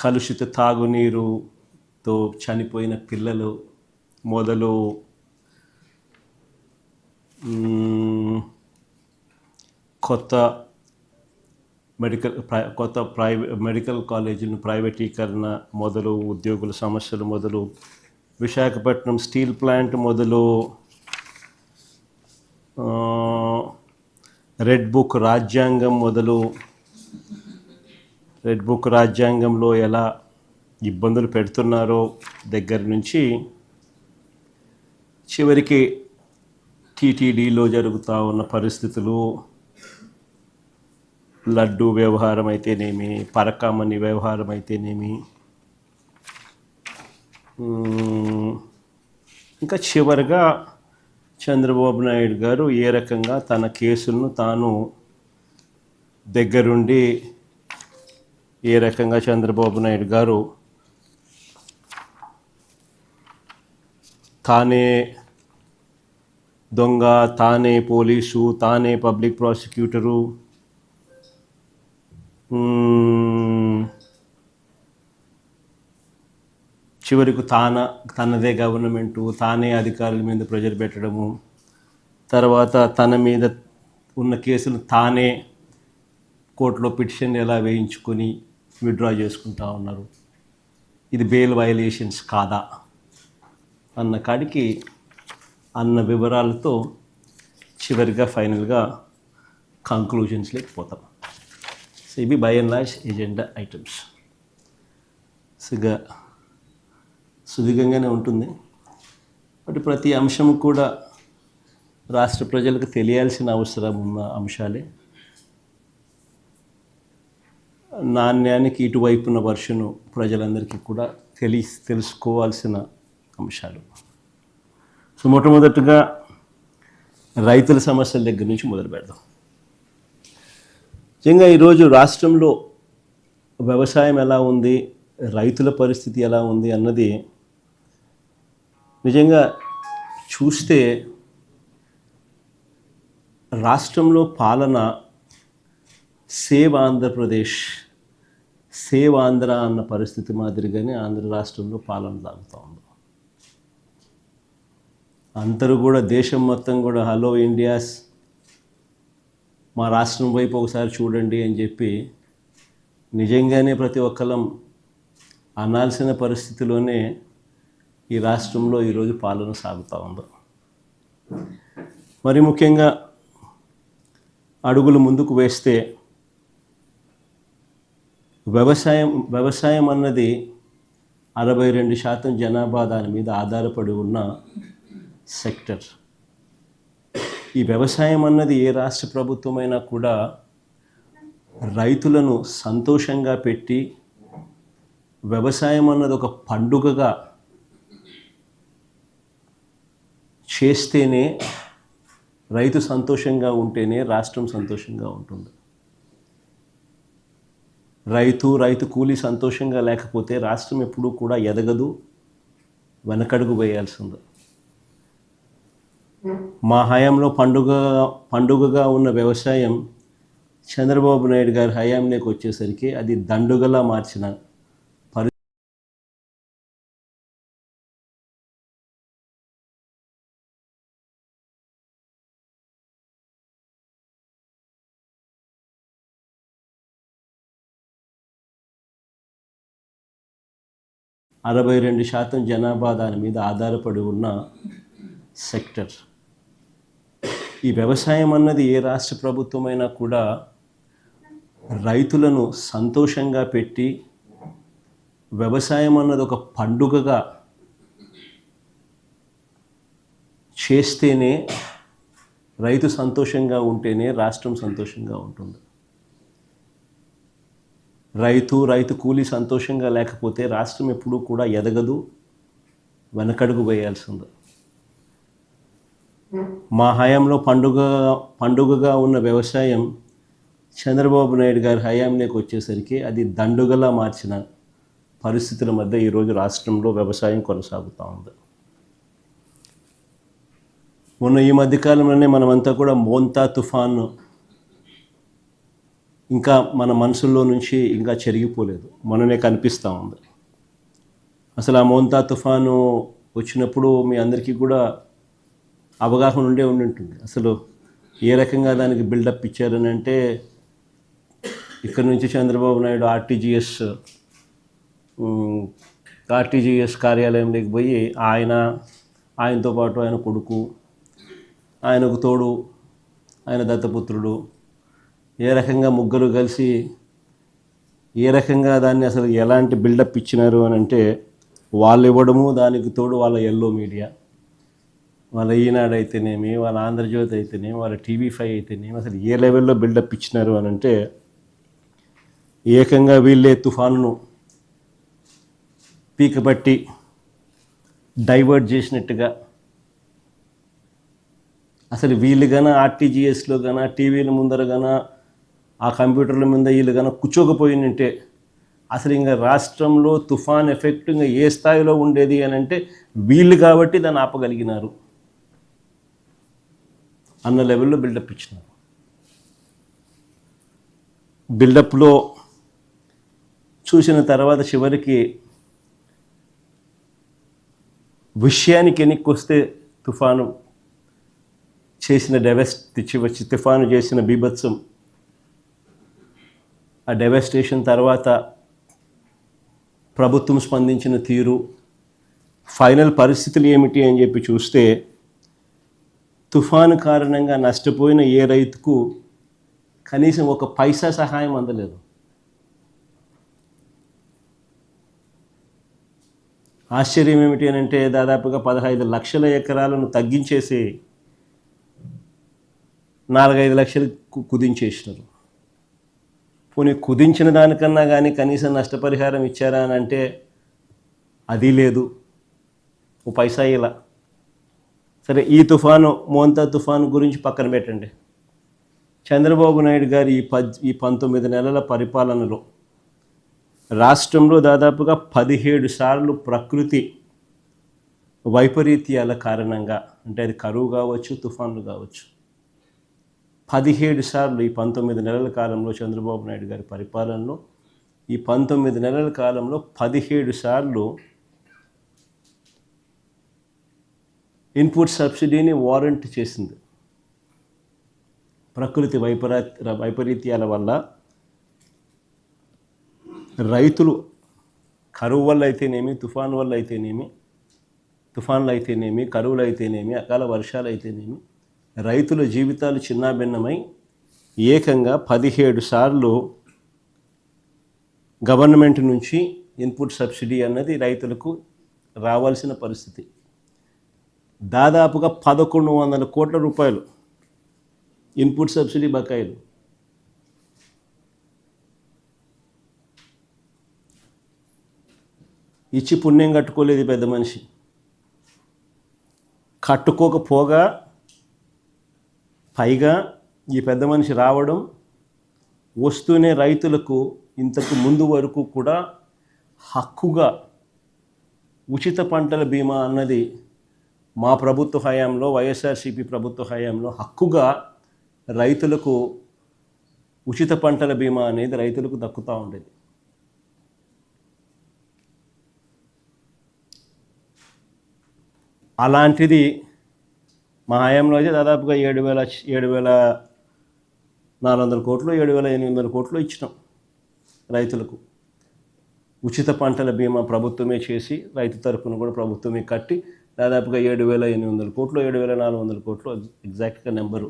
కలుషిత తాగునీరుతో చనిపోయిన పిల్లలు మొదలు కొత్త మెడికల్ కాలేజీలను ప్రైవేటీకరణ మొదలు, ఉద్యోగుల సమస్యలు మొదలు, విశాఖపట్నం స్టీల్ ప్లాంట్ మొదలు, రెడ్ బుక్ రాజ్యాంగం మొదలు, రెడ్ బుక్ రాజ్యాంగంలో ఎలా ఇబ్బందులు పెడుతున్నారో దగ్గర నుంచి చివరికి టీటీడీలో జరుగుతూ ఉన్న పరిస్థితులు, లడ్డు వ్యవహారం అయితేనేమి, పరకామణి వ్యవహారం అయితేనేమి, ఇంకా చివరిగా చంద్రబాబు నాయుడు గారు ఏ రకంగా తన కేసులను తాను దగ్గరుండి ఏ రకంగా చంద్రబాబు నాయుడు గారు తానే దొంగ, తానే పోలీసు, తానే పబ్లిక్ ప్రాసిక్యూటరు, చివరికి తనదే గవర్నమెంటు, తానే అధికారుల మీద ప్రెజర్ పెట్టడము, తర్వాత తన మీద ఉన్న కేసులు తానే కోర్టులో పిటిషన్ ఎలా వేయించుకొని విత్డ్రా చేసుకుంటా ఉన్నారు. ఇది బెయిల్ వయలేషన్స్ కాదా అన్న కాడికి అన్న వివరాలతో చివరిగా ఫైనల్గా కంక్లూజన్స్లోకి పోతాం. సో ఇవి by and large agenda items. సుదీర్ఘంగానే ఉంటుంది, బట్ ప్రతి అంశం కూడా రాష్ట్ర ప్రజలకు తెలియాల్సిన అవసరం ఉన్న అంశాలే. నాణ్యానికి ఇటువైపున వర్షను ప్రజలందరికీ కూడా తెలుసుకోవాల్సిన అంశాలు. సో మొట్టమొదటిగా రైతుల సమస్యల దగ్గర నుంచి మొదలు పెడదాం. నిజంగా ఈరోజు రాష్ట్రంలో వ్యవసాయం ఎలా ఉంది, రైతుల పరిస్థితి ఎలా ఉంది అన్నది నిజంగా చూస్తే రాష్ట్రంలో పాలన సేవ్ ఆంధ్రప్రదేశ్, సేవ్ ఆంధ్ర అన్న పరిస్థితి మాదిరిగానే ఆంధ్ర రాష్ట్రంలో పాలన సాగుతూ ఉంది. అందరూ కూడా దేశం మొత్తం కూడా హలో ఇండియాస్, మా రాష్ట్రం వైపు ఒకసారి చూడండి అని చెప్పి నిజంగానే ప్రతి ఒక్కరం అనాల్సిన పరిస్థితిలోనే ఈ రాష్ట్రంలో ఈరోజు పాలన సాగుతూ ఉంది. మరి ముఖ్యంగా అడుగులు ముందుకు వేస్తే వ్యవసాయం అన్నది 62% జనాభా దాని మీద ఆధారపడి ఉన్న సెక్టర్. ఈ వ్యవసాయం అన్నది ఏ రాష్ట్ర ప్రభుత్వమైనా కూడా రైతులను సంతోషంగా పెట్టి, వ్యవసాయం అన్నది ఒక పండుగగా చేస్తేనే, రైతు సంతోషంగా ఉంటేనే రాష్ట్రం సంతోషంగా ఉంటుంది. రైతు కూలీ సంతోషంగా లేకపోతే రాష్ట్రం ఎప్పుడూ కూడా ఎదగదు, వెనకడుగు వేయాల్సింది. మా హయాంలో పండుగగా ఉన్న వ్యవసాయం చంద్రబాబు నాయుడు గారి హయాంలోకి వచ్చేసరికి అది దండుగలా మార్చిన పరిస్థితి. 62% జనాభా దాని మీద ఆధారపడి ఉన్న సెక్టర్. ఈ వ్యవసాయం అన్నది ఏ రాష్ట్ర ప్రభుత్వమైనా కూడా రైతులను సంతోషంగా పెట్టి, వ్యవసాయం అన్నది ఒక పండుగగా చేస్తేనే, రైతు సంతోషంగా ఉంటేనే రాష్ట్రం సంతోషంగా ఉంటుంది. రైతు కూలీ సంతోషంగా లేకపోతే రాష్ట్రం ఎప్పుడూ కూడా ఎదగదు, వెనకడుగు వేయాల్సింది. మా హయాంలో పండుగగా ఉన్న వ్యవసాయం చంద్రబాబు నాయుడు గారి హయాంలోకి వచ్చేసరికి అది దండుగలా మార్చిన పరిస్థితుల మధ్య ఈరోజు రాష్ట్రంలో వ్యవసాయం కొనసాగుతూ ఉంది. మొన్న ఈ మధ్యకాలంలోనే మనమంతా కూడా మోంతా తుఫాను ఇంకా మన మనసుల్లో నుంచి ఇంకా చెరిగిపోలేదు, మననే కనిపిస్తూ ఉంది. అసలు ఆ మోంతా తుఫాను వచ్చినప్పుడు మీ అందరికీ కూడా అవగాహన ఉండి ఉంటుంది. అసలు ఏ రకంగా దానికి బిల్డప్ ఇచ్చారని అంటే, ఇక్కడ నుంచి చంద్రబాబు నాయుడు ఆర్టీజీఎస్ కార్యాలయంలోకి పోయి ఆయనతో పాటు ఆయన కొడుకు, ఆయనకు తోడు ఆయన దత్తపుత్రుడు, ఏ రకంగా ముగ్గురు కలిసి ఏ రకంగా దాన్ని అసలు ఎలాంటి బిల్డప్ ఇచ్చినారు అని అంటే, వాళ్ళు ఇవ్వడము, దానికి తోడు వాళ్ళ ఎల్లో మీడియా, వాళ్ళ ఈనాడు అయితేనేమి, వాళ్ళ ఆంధ్రజ్యోతి అయితేనేమి, వాళ్ళ TV5 అయితేనేమి, అసలు ఏ లెవెల్లో బిల్డప్ ఇచ్చినారు అని అంటే, ఏకంగా వీళ్ళే తుఫానును పీకబట్టి డైవర్ట్ చేసినట్టుగా, అసలు వీళ్ళు గన ఆర్టీజీఎస్లో గన టీవీల ముందర గన ఆ కంప్యూటర్ల మీద వీళ్ళు గన కూర్చోకపోయినంటే అసలు ఇంకా రాష్ట్రంలో తుఫాన్ ఎఫెక్ట్ ఇంకా ఏ స్థాయిలో ఉండేది అని అంటే, వీళ్ళు కాబట్టి దాన్ని ఆపగలిగినారు అన్న లెవెల్లో బిల్డప్ ఇచ్చినారు. బిల్డప్లో చూసిన తర్వాత చివరికి విషయానికి ఎన్నిక వస్తే తుఫాను చేసిన తుఫాను చేసిన బీభత్సం, ఆ డెవెస్టేషన్ తర్వాత ప్రభుత్వం స్పందించిన తీరు, ఫైనల్ పరిస్థితులు ఏమిటి అని చెప్పి చూస్తే, తుఫాను కారణంగా నష్టపోయిన ఏ రైతుకు కనీసం ఒక పైసా సహాయం అందలేదు. ఆశ్చర్యం ఏమిటి అని అంటే, దాదాపుగా 15 లక్షల ఎకరాలను తగ్గించేసి 4-5 లక్షలు కుదించేసినారు. పోనీ కుదించిన దానికన్నా కానీ కనీసం నష్టపరిహారం ఇచ్చారా అని అంటే అది లేదు, ఓ పైసా ఇలా. సరే, ఈ మోంతా తుఫాను గురించి పక్కన పెట్టండి. చంద్రబాబు నాయుడు గారి ఈ 19 నెలల పరిపాలనలో రాష్ట్రంలో దాదాపుగా 17 సార్లు ప్రకృతి వైపరీత్యాల కారణంగా, అంటే అది కరువు కావచ్చు, తుఫాన్లు కావచ్చు, 17 సార్లు ఈ 19 నెలల కాలంలో చంద్రబాబు నాయుడు గారి పరిపాలనలో ఈ 19 నెలల కాలంలో 17 సార్లు ఇన్పుట్ సబ్సిడీని వారంట్ చేసింది. ప్రకృతి వైపరీత్యాల వల్ల రైతులు కరువు వల్ల అయితేనేమి, తుఫాన్లు అయితేనేమి, కరువులు అయితేనేమి, అకాల వర్షాలు అయితేనేమి, రైతుల జీవితాలు చిన్నాభిన్నమై ఏకంగా 17 సార్లు గవర్నమెంట్ నుంచి ఇన్పుట్ సబ్సిడీ అన్నది రైతులకు రావాల్సిన పరిస్థితి. దాదాపుగా 1100 కోట్ల రూపాయలు ఇన్పుట్ సబ్సిడీ బకాయిలు. ఇచ్చి పుణ్యం కట్టుకోలేదు పెద్ద మనిషి. కట్టుకోకపోగా పైగా ఈ పెద్ద మనిషి రావడం, వస్తూనే రైతులకు ఇంతకు ముందు వరకు కూడా హక్కుగా ఉచిత పంటల బీమా అన్నది మా ప్రభుత్వ హయాంలో, వైఎస్ఆర్సీపీ ప్రభుత్వ హయాంలో హక్కుగా రైతులకు ఉచిత పంటల బీమా అనేది రైతులకు దక్కుతూ ఉండేది. అలాంటిది మా హయాంలో అయితే దాదాపుగా 7,400 కోట్లు, 7,800 కోట్లు ఇచ్చినాం రైతులకు. ఉచిత పంటల బీమా ప్రభుత్వమే చేసి, రైతు తరఫున కూడా ప్రభుత్వమే కట్టి, దాదాపుగా 7,800 కోట్లు, 7,400 కోట్లు, ఎగ్జాక్ట్గా నెంబరు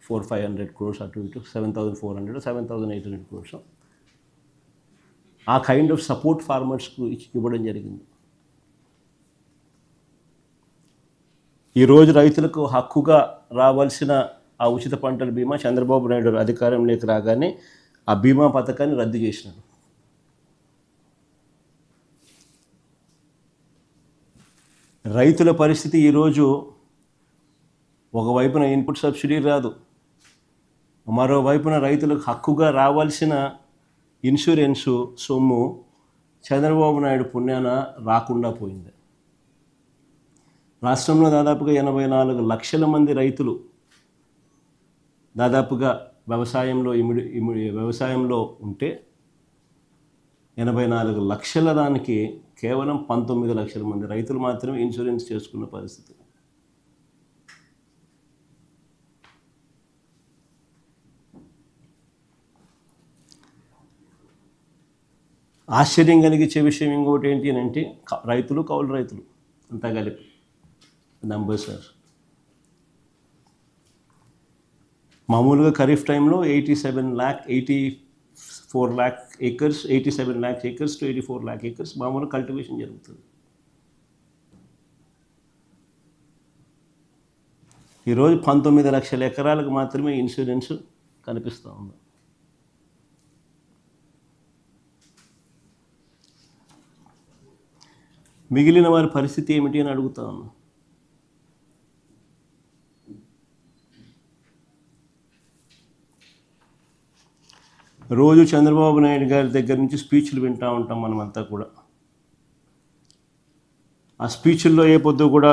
400-500 crores అటు ఇటు, 7,400, 7,800 crores ఆ కైండ్ ఆఫ్ సపోర్ట్ ఫార్మర్స్కు ఇవ్వడం జరిగింది. ఈరోజు రైతులకు హక్కుగా రావాల్సిన ఆ ఉచిత పంటల బీమా చంద్రబాబు నాయుడు అధికారంలోకి రాగానే ఆ బీమా పథకాన్ని రద్దు చేసినాడు. రైతుల పరిస్థితి ఈరోజు ఒకవైపున ఇన్పుట్ సబ్సిడీ రాదు, మరోవైపున రైతులకు హక్కుగా రావాల్సిన ఇన్సూరెన్సు సొమ్ము చంద్రబాబు నాయుడు పుణ్యాన రాకుండా పోయింది. రాష్ట్రంలో దాదాపుగా 84 లక్షల మంది రైతులు దాదాపుగా వ్యవసాయంలో ఉంటే 84 లక్షల దానికి కేవలం 19 లక్షల మంది రైతులు మాత్రమే ఇన్సూరెన్స్ చేసుకున్న పరిస్థితి. ఆశ్చర్యం కలిగించే విషయం ఇంకోటి ఏంటి అని అంటే రైతులు కౌలు రైతులు అంతా కలిపి నంబర్ సార్. మామూలుగా ఖరీఫ్ టైంలో 87 lakh acres to 84 lakh acres మామూలుగా కల్టివేషన్ జరుగుతుంది. ఈరోజు 19 లక్షల ఎకరాలకు మాత్రమే ఇన్సూరెన్స్ కనిపిస్తూ ఉంది. మిగిలిన వారి పరిస్థితి ఏమిటి అని అడుగుతా ఉన్నా. రోజు చంద్రబాబు నాయుడు గారి దగ్గర నుంచి స్పీచ్లు వింటూ ఉంటాం మనమంతా కూడా. ఆ స్పీచ్ల్లో ఏ పొద్దు కూడా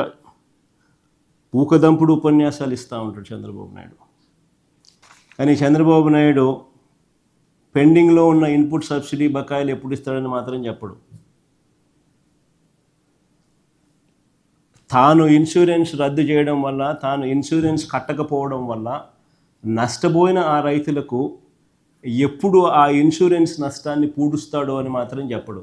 ఊకదంపుడు ఉపన్యాసాలు ఇస్తూ ఉంటాడు చంద్రబాబు నాయుడు. కానీ చంద్రబాబు నాయుడు పెండింగ్లో ఉన్న ఇన్పుట్ సబ్సిడీ బకాయిలు ఎప్పుడు ఇస్తాడని మాత్రం చెప్పడు. తాను ఇన్సూరెన్స్ రద్దు చేయడం వల్ల, తాను ఇన్సూరెన్స్ కట్టకపోవడం వల్ల నష్టపోయిన ఆ రైతులకు ఎప్పుడు ఆ ఇన్సూరెన్స్ నష్టాన్ని పూడుస్తాడో అని మాత్రం చెప్పడు.